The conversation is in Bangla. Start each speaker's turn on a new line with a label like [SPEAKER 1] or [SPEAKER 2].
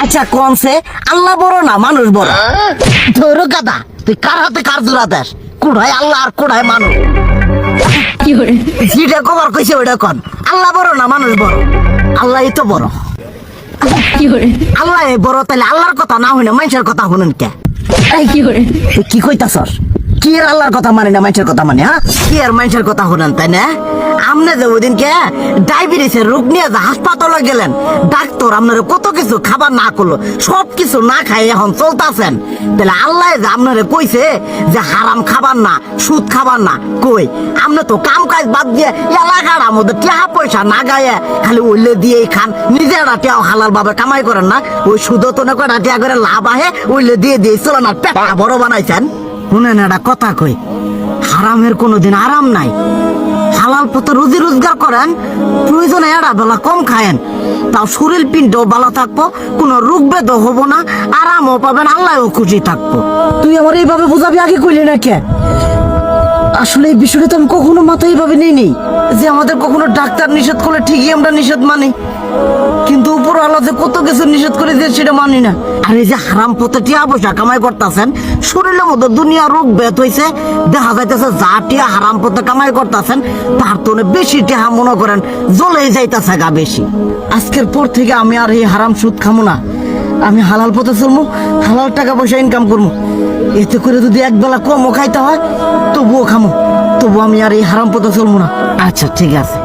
[SPEAKER 1] আচ্ছা কোনছে আল্লাহ বড় না মানুষ বড়? ধরো গাদা, তুই কার হাতে কার জোড়া দেশ? কুড়ায় আল্লাহ আর কুড়ায় মানুষ। যেটা কবার কইছে ওইটা কন। আল্লাহ বড় না মানুষ বড়? আল্লাহ তো বড়। আল্লাহ বড়, তাহলে আল্লাহর কথা না হই না মানুষের কথা শুনেন কে? কি কইতাছস? কি আর আল্লাহর কথা মানে না মানুষের কথা মানে? হ্যাঁ, কি আর মানুষের কথা শুনেন তাই না? আমনে যে ওই দিনকে ডায়াবেটিসের রোগ নিয়ে যে হাসপাতালে গেলেন, ডাক্তার আপনার কত কিছু খাবার না করলো, সব কিছু না খাই এখন চলতেছেন। তাহলে আল্লাহ যে আপনারে কইছে যে হারাম খাবার না, সুদ খাবার না, কই আপনি তো কাম কাজ বাদ দিয়ে এলাকার মধ্যে টাকা পয়সা না গায়ে খালি ওইলে দিয়েই খান, নিজেরা টেও হালাল ভাবে কামাই করেন না, ওই সুদ তো না করে টাকা করে লাভ আহে ওইলে দিয়ে দিয়ে চলেন আর পেটা বড় বানাইছেন। শুনেন একটা কথা কই, হারামের কোনোদিন আরাম নাই। হালাল পথে রুজি রোজগার করেন, প্রয়োজনে এড়া বেলা কম খায়েন, তাও শরীর পিণ্ডও ভালো থাকবো, কোনো রোগ বেদও হবো না, আরামও পাবেন, আল্লাহও খুশি থাকবো। তুই আমার এইভাবে বুঝাবি আগে কইলি না কে? আসলে এই বিষয়টা তো আমি কখনো মাথায় এইভাবে নিইনি যে আমাদের কখনো ডাক্তার নিষেধ করলে ঠিকই আমরা নিষেধ মানি, কিন্তু উপর আল্লাহ যে কত কিছু নিষেধ করে দিয়ে সেটা মানি না। আর এই যে হারাম পথে টিয়া পয়সা কামাই করতেছেন, শরীরের মধ্যে দুনিয়া রোগ ব্যাত হয়েছে, দেখা যাইতেছে যা টিয়া হারাম পথে কামাই করতেছেন তার তো বেশি টিয়া মনে করেন জ্বলে যাইতেছে গা বেশি। আজকের পর থেকে আমি আর এই হারাম সুদ খামো না, আমি হালাল পথে চলবো, হালাল টাকা পয়সা ইনকাম করবো। এতে করে যদি একবেলা কমও খাইতে হয় তবুও খামো, তবু আমি আর এই হারাম পথে চলবো না। আচ্ছা ঠিক আছে।